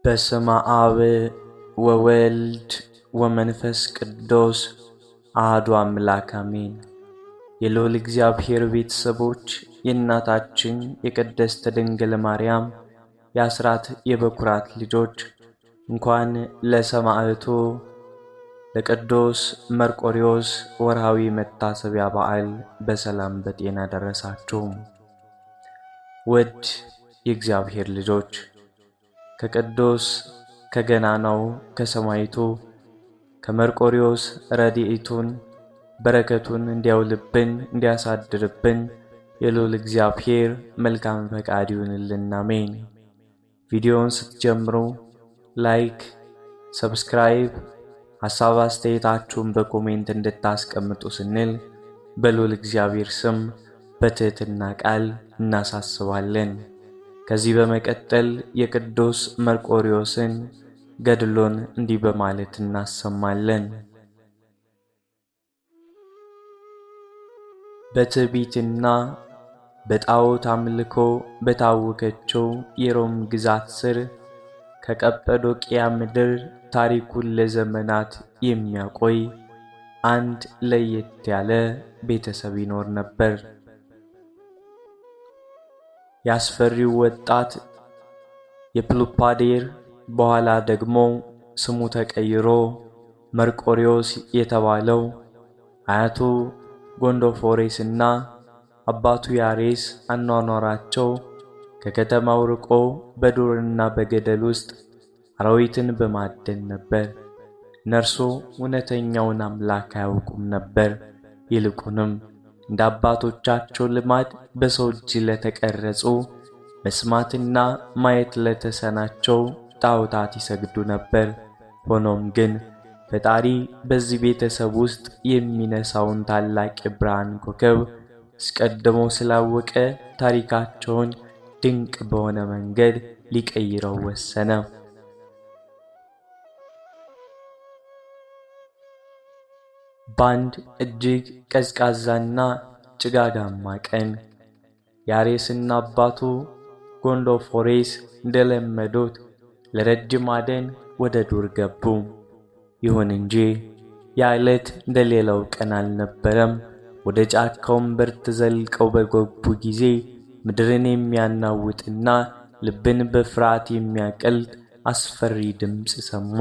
በስመ አብ ወወልድ ወመንፈስ ቅዱስ አሐዱ አምላክ አሜን። የልዑል እግዚአብሔር ቤተሰቦች የእናታችን የቅድስት ድንግል ማርያም የአስራት የበኩራት ልጆች እንኳን ለሰማዕቱ ለቅዱስ መርቆሬዎስ ወርሃዊ መታሰቢያ በዓል በሰላም በጤና ደረሳችሁ። ውድ የእግዚአብሔር ልጆች ከቅዱስ ከገናናው ከሰማዕቱ ከመርቆሬዎስ ረድኤቱን በረከቱን እንዲያውልብን እንዲያሳድርብን የልዑል እግዚአብሔር መልካም ፈቃድ ይሁንልን፣ አሜን። ቪዲዮውን ስትጀምሩ ላይክ፣ ሰብስክራይብ፣ ሐሳብ አስተያየታችሁን በኮሜንት እንድታስቀምጡ ስንል በልዑል እግዚአብሔር ስም በትህትና ቃል እናሳስባለን። ከዚህ በመቀጠል የቅዱስ መርቆሬዎስን ገድሉን እንዲህ በማለት እናሰማለን። በትዕቢትና በጣዖት አምልኮ በታወከችው የሮም ግዛት ስር ከቀጰዶቅያ ምድር ታሪኩን ለዘመናት የሚያቆይ አንድ ለየት ያለ ቤተሰብ ይኖር ነበር። ያስፈሪው ወጣት የፕሉፓዴር በኋላ ደግሞ ስሙ ተቀይሮ መርቆሬዎስ የተባለው አያቱ ጎንዶፎሬስና አባቱ ያሬስ አኗኗራቸው ከከተማው ርቆ በዱርና በገደል ውስጥ አራዊትን በማደን ነበር። እነርሱ እውነተኛውን አምላክ አያውቁም ነበር። ይልቁንም እንደ አባቶቻቸው ልማድ በሰው እጅ ለተቀረጹ መስማትና ማየት ለተሳናቸው ጣዖታት ይሰግዱ ነበር። ሆኖም ግን ፈጣሪ በዚህ ቤተሰብ ውስጥ የሚነሳውን ታላቅ የብርሃን ኮከብ አስቀድሞ ስላወቀ ታሪካቸውን ድንቅ በሆነ መንገድ ሊቀይረው ወሰነ። በአንድ እጅግ ቀዝቃዛና ጭጋጋማ ቀን ያሬስና አባቱ ጎንዶፎሬስ እንደለመዱት ለረጅም አደን ወደ ዱር ገቡ። ይሁን እንጂ ያ ዕለት እንደሌላው ቀን አልነበረም። ወደ ጫካው እምብርት ዘልቀው በገቡ ጊዜ ምድርን የሚያናውጥና ልብን በፍርሃት የሚያቀልጥ አስፈሪ ድምፅ ሰሙ።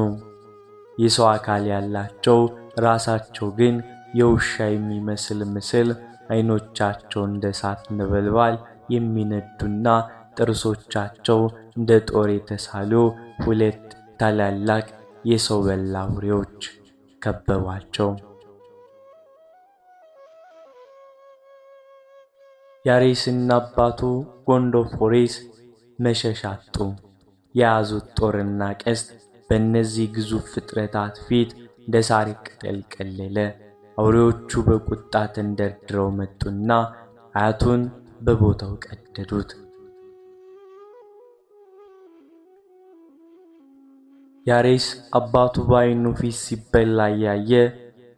የሰው አካል ያላቸው ራሳቸው ግን የውሻ የሚመስል ምስል፣ ዓይኖቻቸው እንደ እሳት ነበልባል የሚነዱና ጥርሶቻቸው እንደ ጦር የተሳሉ ሁለት ታላላቅ የሰው በላ አውሬዎች ከበቧቸው። ያሬስና አባቱ ጎንዶፎሬስ መሸሽ አጡ። የያዙት ጦርና ቀስት በእነዚህ ግዙፍ ፍጥረታት ፊት እንደ ሳር ቅጠል ቀለለ። አውሬዎቹ በቁጣ ተንደርድረው መጡና አያቱን በቦታው ቀደዱት። ያሬስ አባቱ በዓይኑ ፊት ሲበላ ያየ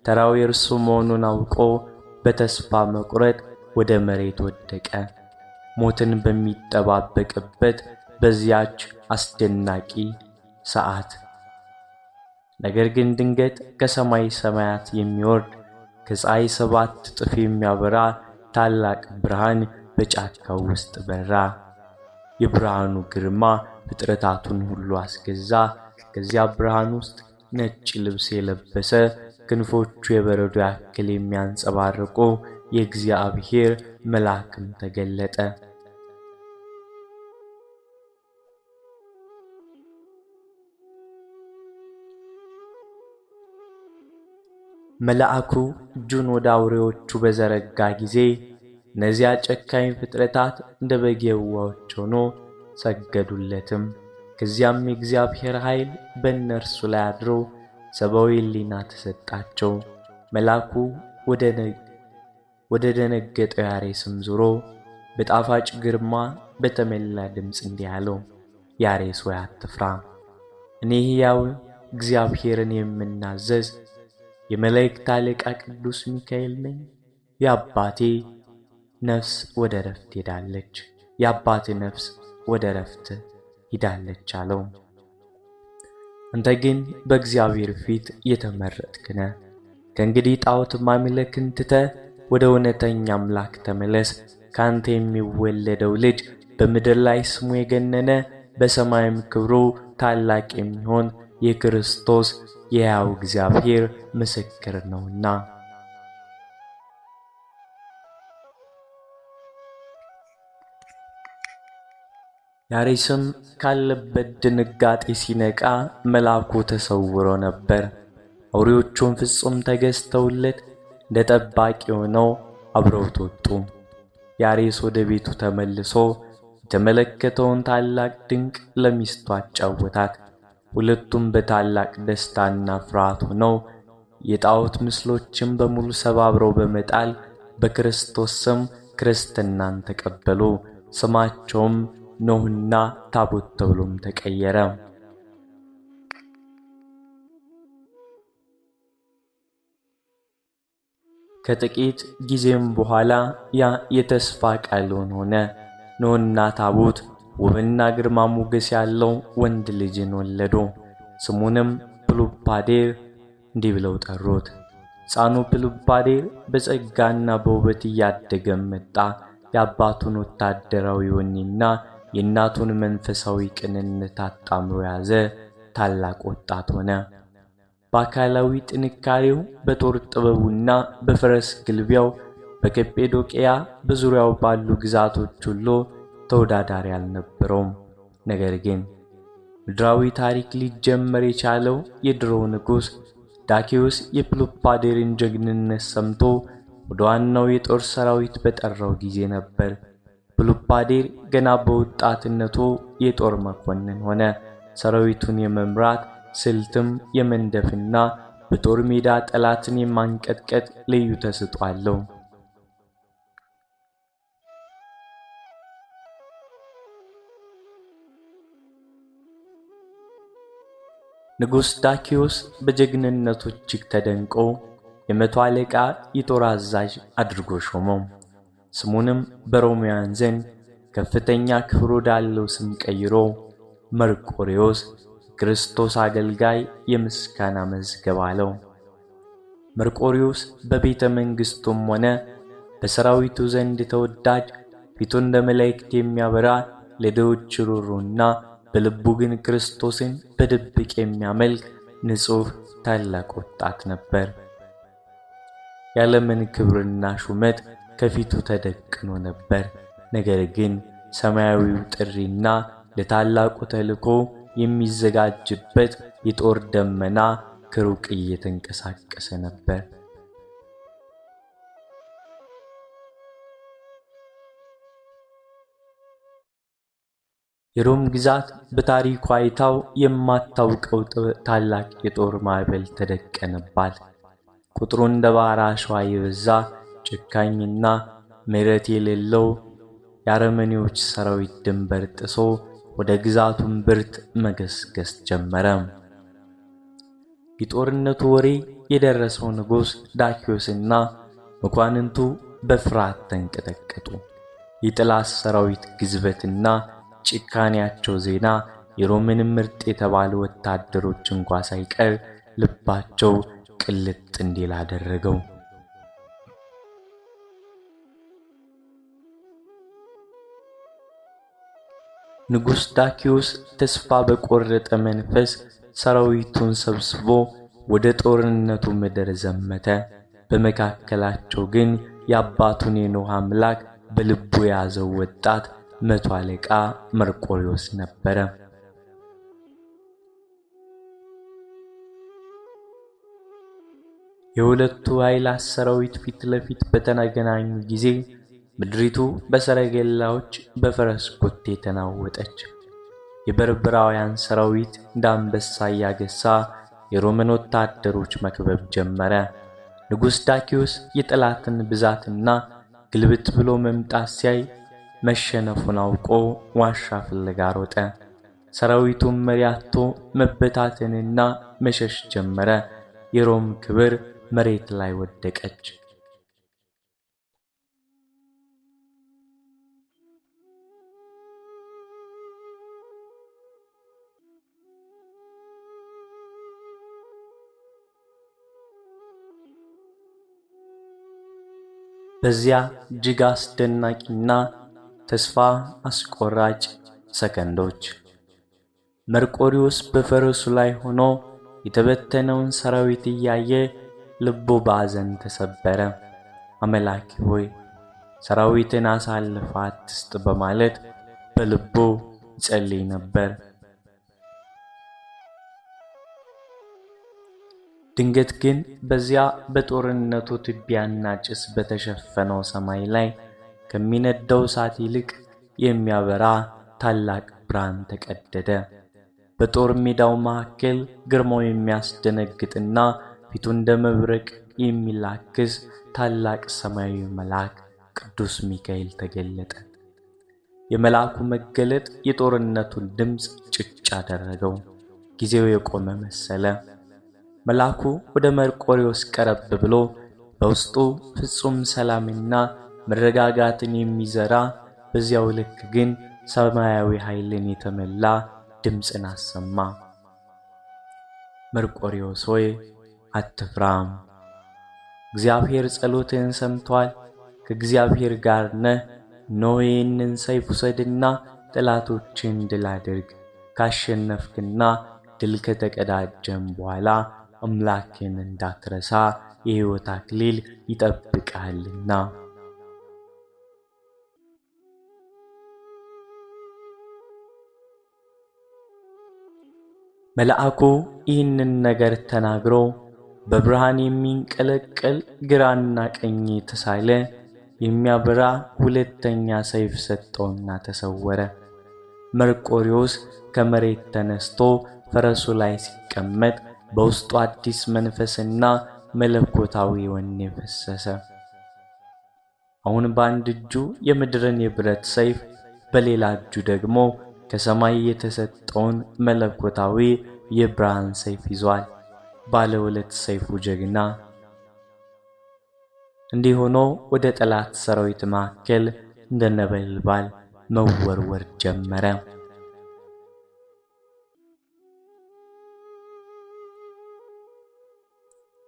ተራው የእርሱ መሆኑን አውቆ በተስፋ መቁረጥ ወደ መሬት ወደቀ። ሞትን በሚጠባበቅበት በዚያች አስደናቂ ሰዓት ነገር ግን ድንገት ከሰማይ ሰማያት የሚወርድ ከፀሐይ 7 እጥፍ የሚያበራ ታላቅ ብርሃን በጫካው ውስጥ በራ። የብርሃኑ ግርማ ፍጥረታቱን ሁሉ አስገዛ። ከዚያ ብርሃን ውስጥ ነጭ ልብስ የለበሰ ክንፎቹ የበረዶ ያክል የሚያንጸባርቁ የእግዚአብሔር መልአክም ተገለጠ። መልአኩ እጁን ወደ አውሬዎቹ በዘረጋ ጊዜ እነዚያ ጨካኝ ፍጥረታት እንደ በግ የዋሆች ሆነው ሰገዱለትም። ከዚያም የእግዚአብሔር ኃይል በእነርሱ ላይ አድሮ ሰብአዊ ሕሊና ተሰጣቸው። መልአኩ ወደ ደነገጠው ያሬስም ዞሮ በጣፋጭ ግርማ በተሞላ ድምፅ እንዲህ አለው፣ ያሬስ ሆይ አትፍራ። እኔ ሕያው እግዚአብሔርን የምናዘዝ የመላእክት አለቃ ቅዱስ ሚካኤል ነኝ። የአባቴ ነፍስ ወደ ረፍት ሄዳለች። የአባቴ ነፍስ ወደ ረፍት ሂዳለች አለው። አንተ ግን በእግዚአብሔር ፊት የተመረጥክ ነህ። ከእንግዲህ ጣዖት ማምለክን ትተህ ወደ እውነተኛ አምላክ ተመለስ። ካንተ የሚወለደው ልጅ በምድር ላይ ስሙ የገነነ በሰማይም ክብሩ ታላቅ የሚሆን የክርስቶስ የሕያው እግዚአብሔር ምስክር ነውና። ያሬስም ካለበት ድንጋጤ ሲነቃ መልአኩ ተሰውሮ ነበር። አውሬዎቹም ፍጹም ተገዝተውለት እንደ ጠባቂ ሆነው አብረውት ወጡ። ያሬስ ወደ ቤቱ ተመልሶ የተመለከተውን ታላቅ ድንቅ ለሚስቱ አጫወታት። ሁለቱም በታላቅ ደስታና ፍርሃት ሆነው የጣዖት ምስሎችን በሙሉ ሰባብረው በመጣል በክርስቶስ ስም ክርስትናን ተቀበሉ። ስማቸውም ኖኅና ታቦት ተብሎም ተቀየረ። ከጥቂት ጊዜም በኋላ ያ የተስፋ ቃል ሆነ። ኖኅና ታቦት ውብና ግርማ ሞገስ ያለው ወንድ ልጅን ወለዱ። ስሙንም ፕሉፓዴር እንዲህ ብለው ጠሩት። ሕፃኑ ፕሉፓዴር በጸጋና በውበት እያደገ መጣ። የአባቱን ወታደራዊ ወኔና የእናቱን መንፈሳዊ ቅንነት አጣምሮ ያዘ። ታላቅ ወጣት ሆነ። በአካላዊ ጥንካሬው፣ በጦር ጥበቡና በፈረስ ግልቢያው በቀጰዶቅያ በዙሪያው ባሉ ግዛቶች ሁሉ ተወዳዳሪ አልነበረውም። ነገር ግን ምድራዊ ታሪክ ሊጀመር የቻለው የድሮው ንጉሥ ዳኪዎስ የፕሉፓዴርን ጀግንነት ሰምቶ ወደ ዋናው የጦር ሰራዊት በጠራው ጊዜ ነበር። ፕሉፓዴር ገና በወጣትነቱ የጦር መኮንን ሆነ። ሰራዊቱን የመምራት ስልትም የመንደፍና በጦር ሜዳ ጠላትን የማንቀጥቀጥ ልዩ ተሰጥኦ አለው። ንጉሥ ዳኪዎስ በጀግንነቱ እጅግ ተደንቆ የመቶ አለቃ የጦር አዛዥ አድርጎ ሾመው። ስሙንም በሮማውያን ዘንድ ከፍተኛ ክብር ወዳለው ስም ቀይሮ መርቆሬዎስ ክርስቶስ አገልጋይ የምስጋና መዝገብ አለው። መርቆሬዎስ በቤተ መንግሥቱም ሆነ በሰራዊቱ ዘንድ ተወዳጅ፣ ፊቱ እንደ መላእክት የሚያበራ፣ ለድሆች ሩሩና በልቡ ግን ክርስቶስን በድብቅ የሚያመልክ ንጹሕ ታላቅ ወጣት ነበር። የዓለምን ክብርና ሹመት ከፊቱ ተደቅኖ ነበር። ነገር ግን ሰማያዊው ጥሪና ለታላቁ ተልእኮ የሚዘጋጅበት የጦር ደመና ከሩቅ እየተንቀሳቀሰ ነበር። የሮም ግዛት በታሪኳ አይታው የማታውቀው ታላቅ የጦር ማዕበል ተደቀነባት። ቁጥሩ እንደ ባህር አሸዋ የበዛ ጭካኝና ምሕረት የሌለው የአረመኔዎች ሰራዊት ድንበር ጥሶ ወደ ግዛቱን ብርት መገስገስ ጀመረ። የጦርነቱ ወሬ የደረሰው ንጉሥ ዳኪዎስና መኳንንቱ በፍርሃት ተንቀጠቀጡ። የጠላት ሰራዊት ግዝበትና ጭካኔያቸው ዜና የሮምን ምርጥ የተባሉ ወታደሮች እንኳ ሳይቀር ልባቸው ቅልጥ እንዲል አደረገው። ንጉሥ ዳኪዎስ ተስፋ በቆረጠ መንፈስ ሰራዊቱን ሰብስቦ ወደ ጦርነቱ ምድር ዘመተ። በመካከላቸው ግን የአባቱን የኖኅ አምላክ በልቡ የያዘው ወጣት መቶ አለቃ መርቆሬዎስ ነበረ። የሁለቱ ኃይላት ሰራዊት ፊት ለፊት በተገናኙ ጊዜ ምድሪቱ በሰረገላዎች በፈረስ ኮቴ ተናወጠች። የበርበራውያን ሰራዊት እንደ አንበሳ እያገሳ የሮምን ወታደሮች መክበብ ጀመረ። ንጉሥ ዳኪዎስ የጠላትን ብዛትና ግልብጥ ብሎ መምጣት ሲያይ መሸነፉን አውቆ ዋሻ ፍለጋ ሮጠ። ሰራዊቱን መሪ አጥቶ መበታተንና መሸሽ ጀመረ። የሮም ክብር መሬት ላይ ወደቀች። በዚያ እጅግ አስደናቂና ተስፋ አስቆራጭ ሰከንዶች መርቆሪዎስ በፈረሱ ላይ ሆኖ የተበተነውን ሰራዊት እያየ ልቡ በሐዘን ተሰበረ። አምላኬ ሆይ ሰራዊትን አሳልፈህ አትስጥ በማለት በልቡ ይጸልይ ነበር። ድንገት ግን በዚያ በጦርነቱ ትቢያና ጭስ በተሸፈነው ሰማይ ላይ ከሚነደው እሳት ይልቅ የሚያበራ ታላቅ ብርሃን ተቀደደ። በጦር ሜዳው መካከል ግርማው የሚያስደነግጥና ፊቱ እንደ መብረቅ የሚላክስ ታላቅ ሰማያዊ መልአክ ቅዱስ ሚካኤል ተገለጠ። የመልአኩ መገለጥ የጦርነቱን ድምፅ ጭጭ አደረገው። ጊዜው የቆመ መሰለ። መልአኩ ወደ መርቆሪዎስ ቀረብ ብሎ በውስጡ ፍጹም ሰላምና መረጋጋትን የሚዘራ በዚያው ልክ ግን ሰማያዊ ኃይልን የተመላ ድምፅን አሰማ። መርቆሪዎስ ሆይ አትፍራም፣ እግዚአብሔር ጸሎትህን ሰምቷል። ከእግዚአብሔር ጋር ነህ። እነሆ ይህንን ሰይፍ ውሰድና ጠላቶችን ድል አድርግ። ካሸነፍክና ድል ከተቀዳጀም በኋላ አምላክን እንዳትረሳ የሕይወት አክሊል ይጠብቅሃልና። መልአኩ ይህንን ነገር ተናግሮ በብርሃን የሚንቀለቀል ግራና ቀኝ የተሳለ የሚያበራ ሁለተኛ ሰይፍ ሰጠውና ተሰወረ። መርቆሪዎስ ከመሬት ተነስቶ ፈረሱ ላይ ሲቀመጥ በውስጡ አዲስ መንፈስና መለኮታዊ ወኔ ፈሰሰ። አሁን በአንድ እጁ የምድርን የብረት ሰይፍ፣ በሌላ እጁ ደግሞ ከሰማይ የተሰጠውን መለኮታዊ የብርሃን ሰይፍ ይዟል። ባለ ሁለት ሰይፉ ጀግና እንዲህ ሆኖ ወደ ጠላት ሰራዊት መካከል እንደ ነበልባል መወርወር ጀመረ።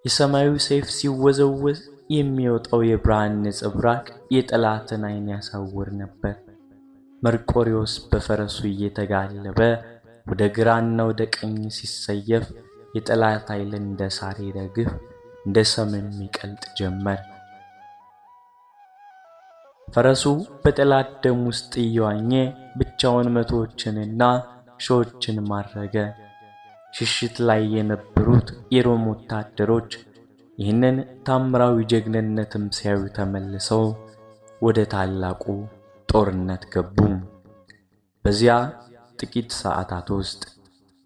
የሰማዩ ሰይፍ ሲወዘወዝ የሚወጣው የብርሃን ነጸብራቅ የጠላትን ዓይን ያሳውር ነበር። መርቆሪዎስ በፈረሱ እየተጋለበ ወደ ግራና ወደ ቀኝ ሲሰየፍ የጠላት ኃይል እንደ ሳር ይረግፍ፣ እንደ ሰምም ይቀልጥ ጀመር። ፈረሱ በጠላት ደም ውስጥ እየዋኘ ብቻውን መቶዎችንና ሺዎችን ማረገ። ሽሽት ላይ የነበሩት የሮም ወታደሮች ይህንን ታምራዊ ጀግንነትም ሲያዩ ተመልሰው ወደ ታላቁ ጦርነት ገቡ። በዚያ ጥቂት ሰዓታት ውስጥ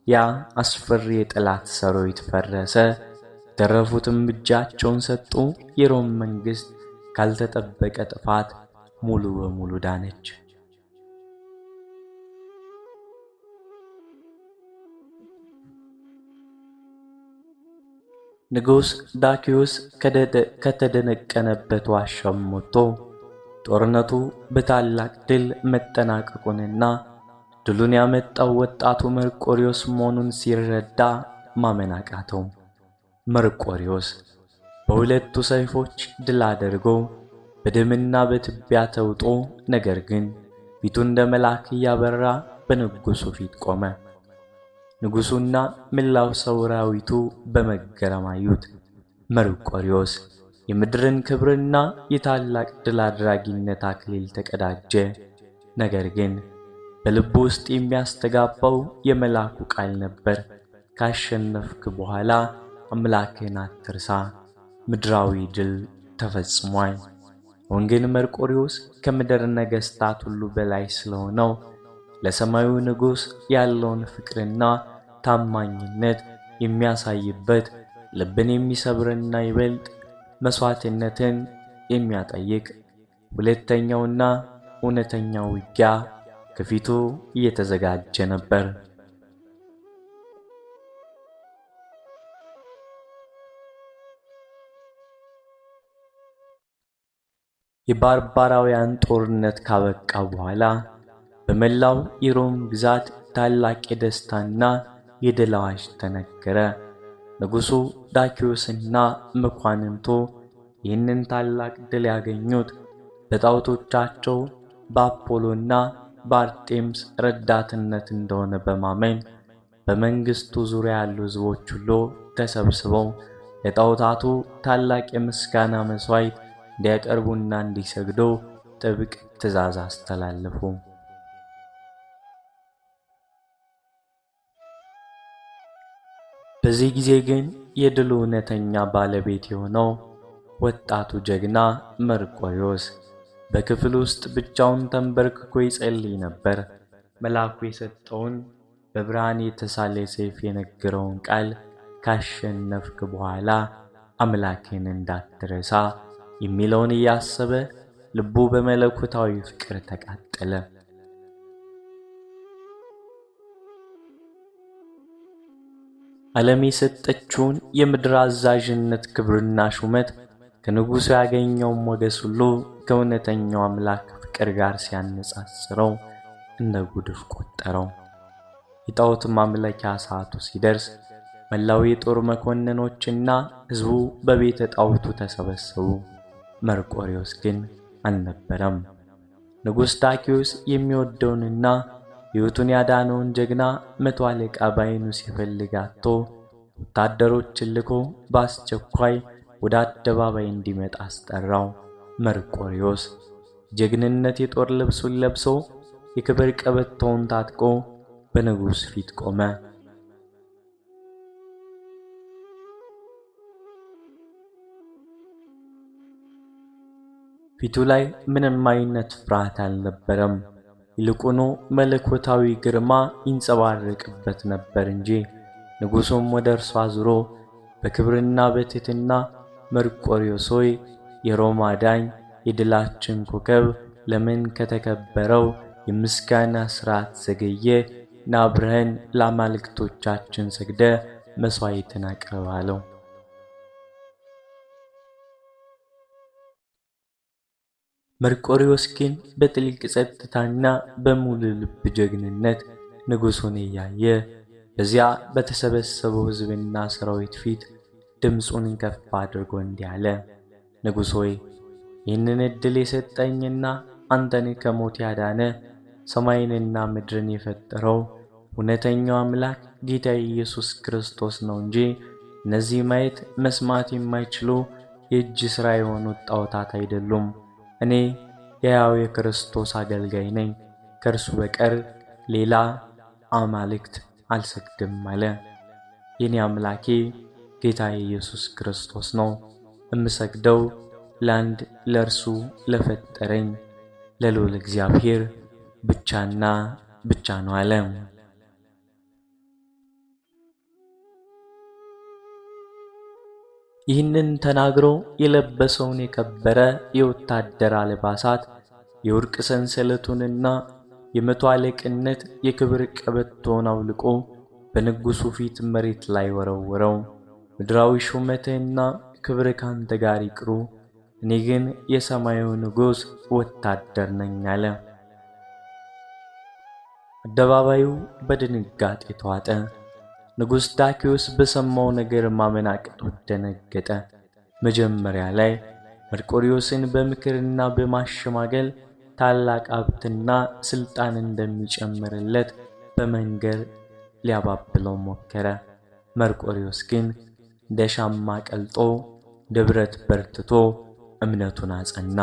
ያ አስፈሪ የጠላት ሰራዊት ፈረሰ። የተረፉትም እጃቸውን ሰጡ። የሮም መንግስት ካልተጠበቀ ጥፋት ሙሉ በሙሉ ዳነች። ንጉሥ ዳኪዮስ ከተደነቀነበት ዋሻው ወጥቶ ጦርነቱ በታላቅ ድል መጠናቀቁንና ድሉን ያመጣው ወጣቱ መርቆሪዎስ መሆኑን ሲረዳ ማመን አቃተው። መርቆሪዎስ በሁለቱ ሰይፎች ድል አድርጎ በደምና በትቢያ ተውጦ፣ ነገር ግን ፊቱ እንደ መልአክ እያበራ በንጉሡ ፊት ቆመ። ንጉሡና መላው ሰራዊቱ በመገረም አዩት። መርቆሪዎስ የምድርን ክብርና የታላቅ ድል አድራጊነት አክሊል ተቀዳጀ። ነገር ግን በልቡ ውስጥ የሚያስተጋባው የመልአኩ ቃል ነበር። ካሸነፍክ በኋላ አምላክህን አትርሳ፣ ምድራዊ ድል ተፈጽሟል። አሁን ግን መርቆሪዎስ ከምድር ነገሥታት ሁሉ በላይ ስለሆነው ለሰማዩ ንጉሥ ያለውን ፍቅርና ታማኝነት የሚያሳይበት ልብን የሚሰብርና ይበልጥ መስዋዕትነትን የሚያጠይቅ ሁለተኛውና እውነተኛው ውጊያ ከፊቱ እየተዘጋጀ ነበር። የባርባራውያን ጦርነት ካበቃ በኋላ በመላው የሮም ግዛት ታላቅ የደስታና የድል አዋጅ ተነገረ። ንጉሡ ዳኪዮስና መኳንንቱ ይህንን ታላቅ ድል ያገኙት በጣዖቶቻቸው በአፖሎና በአርጤምስ ረዳትነት እንደሆነ በማመን በመንግስቱ ዙሪያ ያሉ ሕዝቦች ሁሉ ተሰብስበው ለጣዖታቱ ታላቅ የምስጋና መሥዋዕት እንዲያቀርቡና እንዲሰግዱ ጥብቅ ትእዛዝ አስተላለፉ። በዚህ ጊዜ ግን የድሉ እውነተኛ ባለቤት የሆነው ወጣቱ ጀግና መርቆሬዎስ በክፍል ውስጥ ብቻውን ተንበርክኮ ይጸልይ ነበር። መልአኩ የሰጠውን በብርሃን የተሳለ ሰይፍ የነገረውን ቃል ካሸነፍክ በኋላ አምላክን እንዳትረሳ የሚለውን እያሰበ ልቡ በመለኮታዊ ፍቅር ተቃጠለ። ዓለም የሰጠችውን የምድር አዛዥነት ክብርና ሹመት ከንጉሡ ያገኘውን ሞገስ ሁሉ ከእውነተኛው አምላክ ፍቅር ጋር ሲያነጻጽረው እንደ ጉድፍ ቆጠረው። የጣዖት ማምለኪያ ሰዓቱ ሲደርስ መላው የጦር መኮንኖችና ሕዝቡ በቤተ ጣዖቱ ተሰበሰቡ። መርቆሬዎስ ግን አልነበረም። ንጉሥ ዳክዮስ የሚወደውንና ሕይወቱን ያዳነውን ጀግና መቶ አለቃ ባይኑ ሲፈልግ አጥቶ ወታደሮችን ልኮ በአስቸኳይ ወደ አደባባይ እንዲመጣ አስጠራው። መርቆሬዎስ ጀግንነት የጦር ልብሱን ለብሶ የክብር ቀበቶውን ታጥቆ በንጉሥ ፊት ቆመ። ፊቱ ላይ ምንም አይነት ፍርሃት አልነበረም። ይልቁኑ መለኮታዊ ግርማ ይንጸባረቅበት ነበር እንጂ። ንጉሡም ወደ እርሱ አዙሮ በክብርና በትሕትና መርቆሬዎስ ሆይ የሮማ ዳኝ፣ የድላችን ኮከብ ለምን ከተከበረው የምስጋና ሥርዓት ዘገየ? ና አብረን ለአማልክቶቻችን ሰግደ መሥዋዕትን አቅርብ አለው። መርቆሬዎስ ግን በጥልቅ ጸጥታና በሙሉ ልብ ጀግንነት ንጉሡን እያየ በዚያ በተሰበሰበው ሕዝብና ሠራዊት ፊት ድምፁን ከፍ አድርጎ እንዲህ አለ። ንጉሥ ሆይ ይህንን ዕድል የሰጠኝና አንተን ከሞት ያዳነ ሰማይንና ምድርን የፈጠረው እውነተኛው አምላክ ጌታ ኢየሱስ ክርስቶስ ነው እንጂ እነዚህ ማየት መስማት የማይችሉ የእጅ ሥራ የሆኑት ጣዖታት አይደሉም። እኔ የሕያው የክርስቶስ አገልጋይ ነኝ፣ ከእርሱ በቀር ሌላ አማልክት አልሰግድም አለ። የኔ አምላኬ ጌታ ኢየሱስ ክርስቶስ ነው። እምሰግደው ለአንድ ለእርሱ ለፈጠረኝ ለልዑል እግዚአብሔር ብቻና ብቻ ነው አለ። ይህንን ተናግሮ የለበሰውን የከበረ የወታደር አልባሳት የወርቅ ሰንሰለቱንና የመቶ አለቅነት የክብር ቀበቶውን አውልቆ በንጉሡ ፊት መሬት ላይ ወረወረው። ምድራዊ ሹመትህና ክብር ካንተ ጋር ይቅሩ፣ እኔ ግን የሰማዩ ንጉሥ ወታደር ነኝ አለ። አደባባዩ በድንጋጤ ተዋጠ። ንጉሥ ዳክዮስ በሰማው ነገር ማመን አቅቶት ደነገጠ። መጀመሪያ ላይ መርቆሬዎስን በምክርና በማሸማገል ታላቅ ሀብትና ሥልጣን እንደሚጨምርለት በመንገር ሊያባብለው ሞከረ። መርቆሬዎስ ግን እንደ ሻማ ቀልጦ እንደ ብረት በርትቶ እምነቱን አጸና።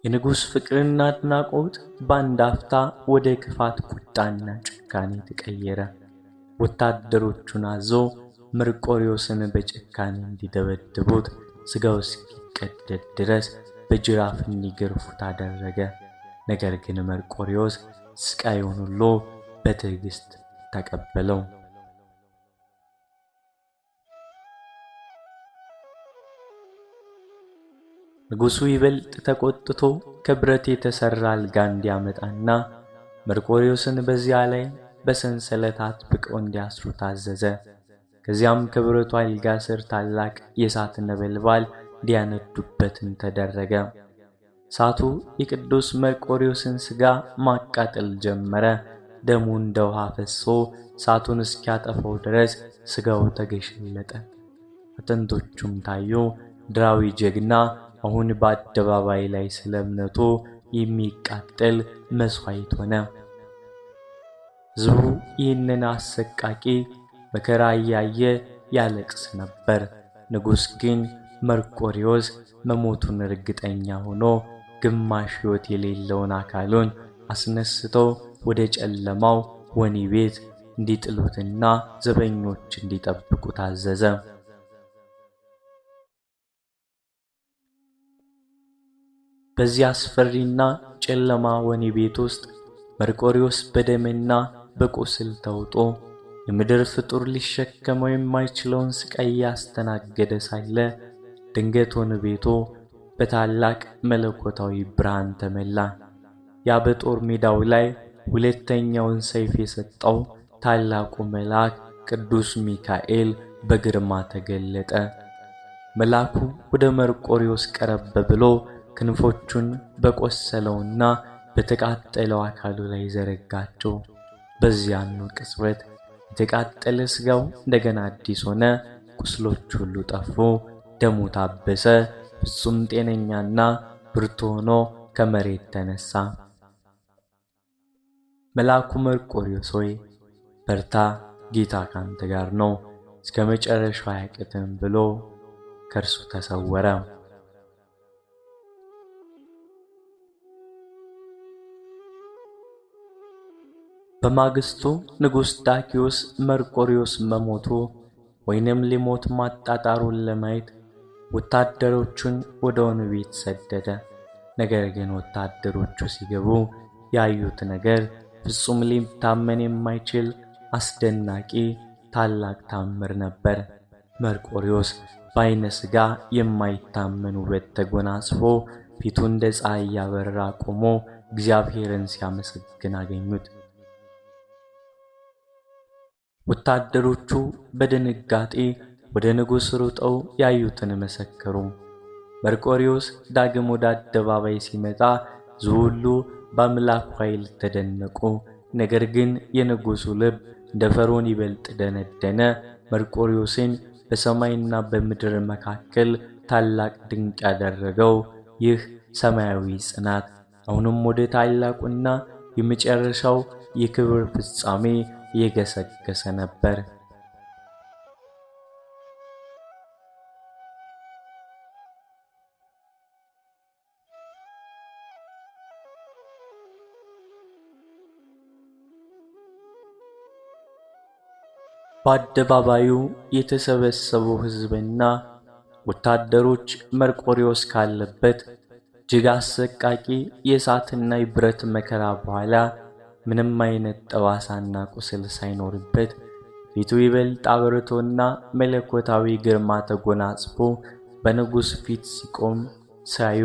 የንጉሥ ፍቅርና አድናቆት በአንድ አፍታ ወደ ክፋት፣ ቁጣና ጭካኔ ተቀየረ። ወታደሮቹን አዞ መርቆሬዎስን በጭካኔ እንዲደበድቡት፣ ሥጋው እስኪቀደድ ድረስ በጅራፍ እንዲገርፉት አደረገ። ነገር ግን መርቆሬዎስ ስቃዩን ሁሉ በትዕግሥት ተቀበለው። ንጉሡ ይበልጥ ተቆጥቶ ከብረት የተሠራ አልጋ እንዲያመጣና መርቆሬዎስን በዚያ ላይ በሰንሰለት አጥብቀው እንዲያስሩ ታዘዘ። ከዚያም ከብረቱ አልጋ ስር ታላቅ የእሳት ነበልባል እንዲያነዱበትም ተደረገ። እሳቱ የቅዱስ መርቆሬዎስን ሥጋ ማቃጠል ጀመረ። ደሙ እንደ ውሃ ፈሶ እሳቱን እስኪያጠፋው ድረስ ሥጋው ተገሸለጠ። አጥንቶቹም ታዩ። ምድራዊ ጀግና አሁን በአደባባይ ላይ ስለ እምነቱ የሚቃጠል መሥዋዕት ሆነ። ሕዝቡ ይህንን አሰቃቂ መከራ እያየ ያለቅስ ነበር። ንጉሥ ግን መርቆሬዎስ መሞቱን እርግጠኛ ሆኖ ግማሽ ሕይወት የሌለውን አካሉን አስነስቶ ወደ ጨለማው ወህኒ ቤት እንዲጥሉትና ዘበኞች እንዲጠብቁ ታዘዘ። በዚህ አስፈሪና ጨለማ ወህኒ ቤት ውስጥ መርቆሬዎስ በደምና በቁስል ተውጦ የምድር ፍጡር ሊሸከመው የማይችለውን ስቃይ ያስተናገደ ሳለ ድንገት ወህኒ ቤቱ በታላቅ መለኮታዊ ብርሃን ተመላ። ያ በጦር ሜዳው ላይ ሁለተኛውን ሰይፍ የሰጠው ታላቁ መልአክ ቅዱስ ሚካኤል በግርማ ተገለጠ። መልአኩ ወደ መርቆሬዎስ ቀረብ ብሎ ክንፎቹን በቆሰለውና በተቃጠለው አካሉ ላይ ዘረጋቸው። በዚያኑ ቅጽበት የተቃጠለ ሥጋው እንደገና አዲስ ሆነ። ቁስሎች ሁሉ ጠፉ። ደሙ ታበሰ። ፍጹም ጤነኛና ብርቱ ሆኖ ከመሬት ተነሳ። መልአኩ መርቆሬዎስ ሆይ በርታ፣ ጌታ ካንተ ጋር ነው፣ እስከ መጨረሻው አያቅትም ብሎ ከእርሱ ተሰወረ። በማግስቱ ንጉሥ ዳክዮስ መርቆሬዎስ መሞቱ ወይንም ሊሞት ማጣጣሩን ለማየት ወታደሮቹን ወደ ወህኒ ቤት ሰደደ። ነገር ግን ወታደሮቹ ሲገቡ ያዩት ነገር ፍጹም ሊታመን የማይችል አስደናቂ ታላቅ ታምር ነበር። መርቆሬዎስ በዓይነ ሥጋ የማይታመን ውበት ተጎናጽፎ ፊቱ እንደ ፀሐይ ያበራ ቆሞ እግዚአብሔርን ሲያመሰግን አገኙት። ወታደሮቹ በድንጋጤ ወደ ንጉሥ ሮጠው ያዩትን መሰከሩ። መርቆሬዎስ ዳግም ወደ አደባባይ ሲመጣ ሕዝቡ ሁሉ በአምላኩ ኃይል ተደነቁ። ነገር ግን የንጉሡ ልብ እንደ ፈርዖን ይበልጥ ደነደነ። መርቆሬዎስን በሰማይና በምድር መካከል ታላቅ ድንቅ ያደረገው ይህ ሰማያዊ ጽናት አሁንም ወደ ታላቁና የመጨረሻው የክብር ፍጻሜ እየገሰገሰ ነበር። በአደባባዩ የተሰበሰበው ሕዝብና ወታደሮች መርቆሬዎስ ካለበት እጅግ አሰቃቂ የእሳትና የብረት መከራ በኋላ ምንም አይነት ጠባሳና ቁስል ሳይኖርበት ፊቱ ይበልጥ አብርቶና መለኮታዊ ግርማ ተጎናጽፎ በንጉሥ ፊት ሲቆም ሳዩ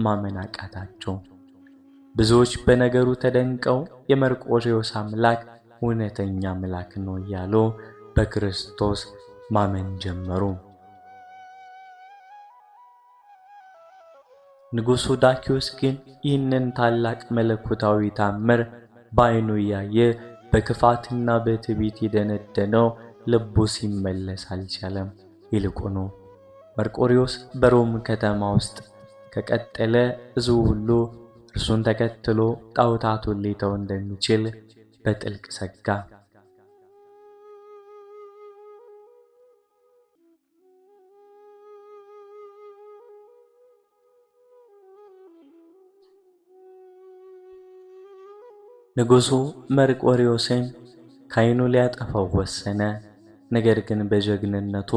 ማመን አቃታቸው። ብዙዎች በነገሩ ተደንቀው የመርቆሬዎስ አምላክ እውነተኛ አምላክ ነው እያሉ በክርስቶስ ማመን ጀመሩ። ንጉሡ ዳክዮስ ግን ይህንን ታላቅ መለኮታዊ ታምር በዓይኑ እያየ በክፋትና በትዕቢት የደነደነው ልቡ ሲመለስ አልቻለም። ይልቁኑ መርቆሬዎስ በሮም ከተማ ውስጥ ከቀጠለ ሕዝቡ ሁሉ እርሱን ተከትሎ ጣዖታቱን ሊተው እንደሚችል በጥልቅ ሰጋ። ንጉሡ መርቆሬዎስን ከዓይኑ ሊያጠፋው ወሰነ። ነገር ግን በጀግንነቱ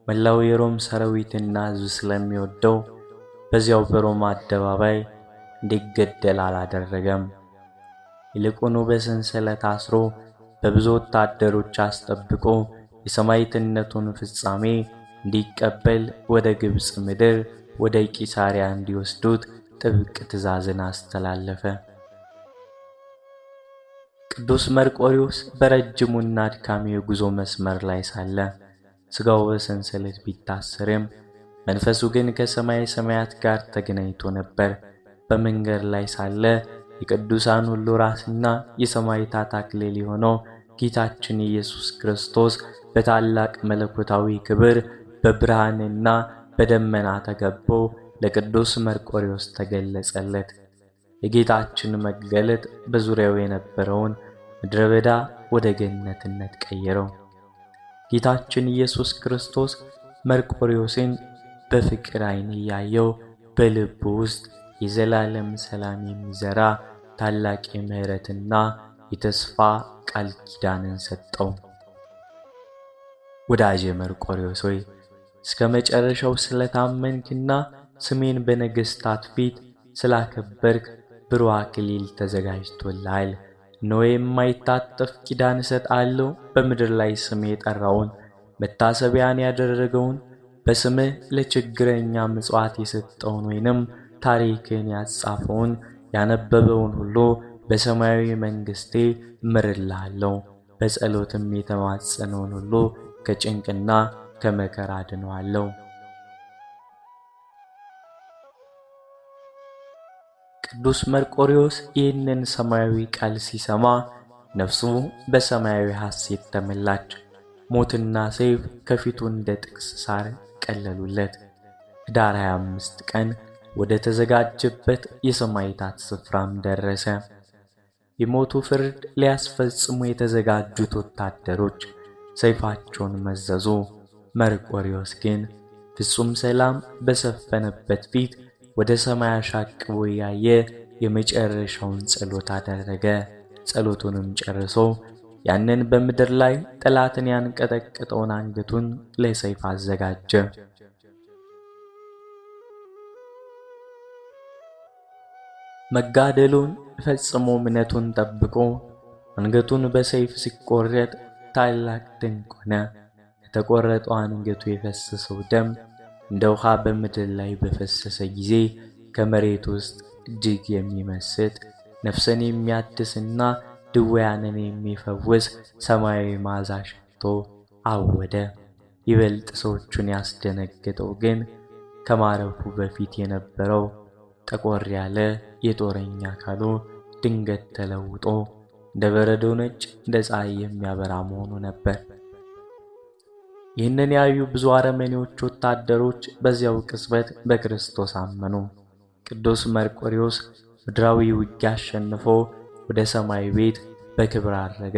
መላው የሮም ሰራዊትና ሕዝብ ስለሚወደው በዚያው በሮማ አደባባይ እንዲገደል አላደረገም። ይልቁኑ በሰንሰለት አስሮ በብዙ ወታደሮች አስጠብቆ የሰማዕትነቱን ፍጻሜ እንዲቀበል ወደ ግብጽ ምድር ወደ ቂሳርያ እንዲወስዱት ጥብቅ ትእዛዝን አስተላለፈ። ቅዱስ መርቆሬዎስ በረጅሙና አድካሚ የጉዞ መስመር ላይ ሳለ ሥጋው በሰንሰለት ቢታሰርም መንፈሱ ግን ከሰማይ ሰማያት ጋር ተገናኝቶ ነበር። በመንገድ ላይ ሳለ የቅዱሳን ሁሉ ራስና የሰማዕታት አክሊል የሆነው ጌታችን ኢየሱስ ክርስቶስ በታላቅ መለኮታዊ ክብር በብርሃንና በደመና ተከቦ ለቅዱስ መርቆሬዎስ ተገለጸለት። የጌታችን መገለጥ በዙሪያው የነበረውን ምድረ በዳ ወደ ገነትነት ቀየረው። ጌታችን ኢየሱስ ክርስቶስ መርቆሬዎስን በፍቅር ዓይን እያየው በልቡ ውስጥ የዘላለም ሰላም የሚዘራ ታላቅ የምሕረትና የተስፋ ቃል ኪዳንን ሰጠው። ወዳጄ መርቆሬዎስ ሆይ እስከ መጨረሻው ስለታመንክና ስሜን በነገሥታት ፊት ስላከበርክ ብሩህ አክሊል ተዘጋጅቶልሃል። እነሆ የማይታጠፍ ኪዳን እሰጥሃለሁ። በምድር ላይ ስሜ የጠራውን መታሰቢያን ያደረገውን በስምህ ለችግረኛ ምጽዋት የሰጠውን ወይንም ታሪክን ያጻፈውን ያነበበውን ሁሉ በሰማያዊ መንግሥቴ እምርልሃለሁ። በጸሎትም የተማጸነውን ሁሉ ከጭንቅና ከመከራ አድነዋለሁ። ቅዱስ መርቆሬዎስ ይህንን ሰማያዊ ቃል ሲሰማ ነፍሱ በሰማያዊ ሐሴት ተመላች። ሞትና ሰይፍ ከፊቱ እንደ ጥቅስ ሳር ቀለሉለት። ኅዳር 25 ቀን ወደ ተዘጋጀበት የሰማዕታት ስፍራም ደረሰ። የሞቱ ፍርድ ሊያስፈጽሙ የተዘጋጁት ወታደሮች ሰይፋቸውን መዘዙ። መርቆሬዎስ ግን ፍጹም ሰላም በሰፈነበት ፊት ወደ ሰማይ አሻቅቦ ያየ የመጨረሻውን ጸሎት አደረገ። ጸሎቱንም ጨርሶ ያንን በምድር ላይ ጠላትን ያንቀጠቀጠውን አንገቱን ለሰይፍ አዘጋጀ። መጋደሉን ፈጽሞ እምነቱን ጠብቆ አንገቱን በሰይፍ ሲቆረጥ ታላቅ ድንቅ ሆነ። ከተቆረጠው አንገቱ የፈሰሰው ደም እንደ ውሃ በምድር ላይ በፈሰሰ ጊዜ ከመሬት ውስጥ እጅግ የሚመስጥ ነፍስን የሚያድስና ድውያንን የሚፈውስ ሰማያዊ መዓዛ ሸቶ አወደ። ይበልጥ ሰዎቹን ያስደነገጠው ግን ከማረፉ በፊት የነበረው ጠቆር ያለ የጦረኛ አካሉ ድንገት ተለውጦ እንደ በረዶ ነጭ እንደ ፀሐይ የሚያበራ መሆኑ ነበር። ይህንን ያዩ ብዙ አረመኔዎች ወታደሮች በዚያው ቅጽበት በክርስቶስ አመኑ። ቅዱስ መርቆሬዎስ ምድራዊ ውጊያ አሸንፎ ወደ ሰማይ ቤት በክብር አረገ።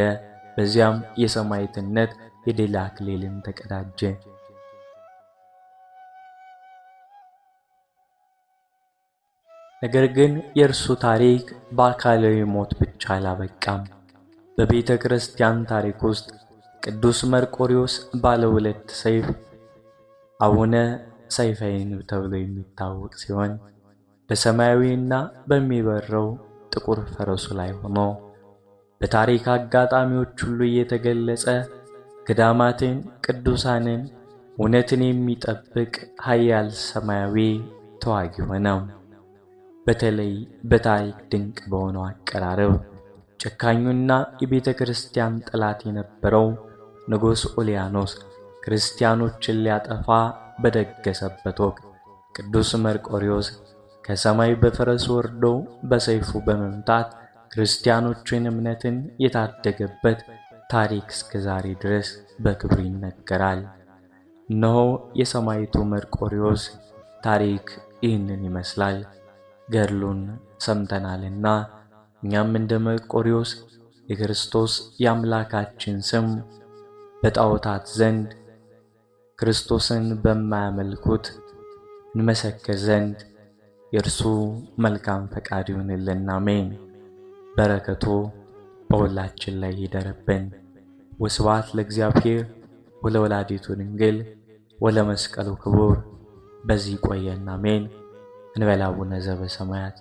በዚያም የሰማዕትነት የድል አክሊልን ተቀዳጀ። ነገር ግን የእርሱ ታሪክ በአካላዊ ሞት ብቻ አላበቃም። በቤተ ክርስቲያን ታሪክ ውስጥ ቅዱስ መርቆሬዎስ ባለ ሁለት ሰይፍ አቡነ ሰይፈ ዓይን ተብሎ የሚታወቅ ሲሆን በሰማያዊና በሚበረው ጥቁር ፈረሱ ላይ ሆኖ በታሪክ አጋጣሚዎች ሁሉ እየተገለጸ ገዳማትን፣ ቅዱሳንን፣ እውነትን የሚጠብቅ ኃያል ሰማያዊ ተዋጊ ሆነ። በተለይ በታሪክ ድንቅ በሆነው አቀራረብ ጨካኙና የቤተ ክርስቲያን ጠላት የነበረው ንጉሥ ኡልያኖስ ክርስቲያኖችን ሊያጠፋ በደገሰበት ወቅት ቅዱስ መርቆሬዎስ ከሰማይ በፈረስ ወርዶ በሰይፉ በመምታት ክርስቲያኖችን እምነትን የታደገበት ታሪክ እስከ ዛሬ ድረስ በክብር ይነገራል። እነሆ የሰማዕቱ መርቆሬዎስ ታሪክ ይህንን ይመስላል። ገድሉን ሰምተናልና እኛም እንደ መርቆሬዎስ የክርስቶስ የአምላካችን ስም በጣዖታት ዘንድ ክርስቶስን በማያመልኩት እንመሰክር ዘንድ የእርሱ መልካም ፈቃድ ይሁንልን። አሜን። በረከቱ በሁላችን ላይ ይደርብን። ወስብሐት ለእግዚአብሔር ወለወላዲቱ ድንግል ወለመስቀሉ ክቡር። በዚህ ቆየን። አሜን። እንበል አቡነ ዘበሰማያት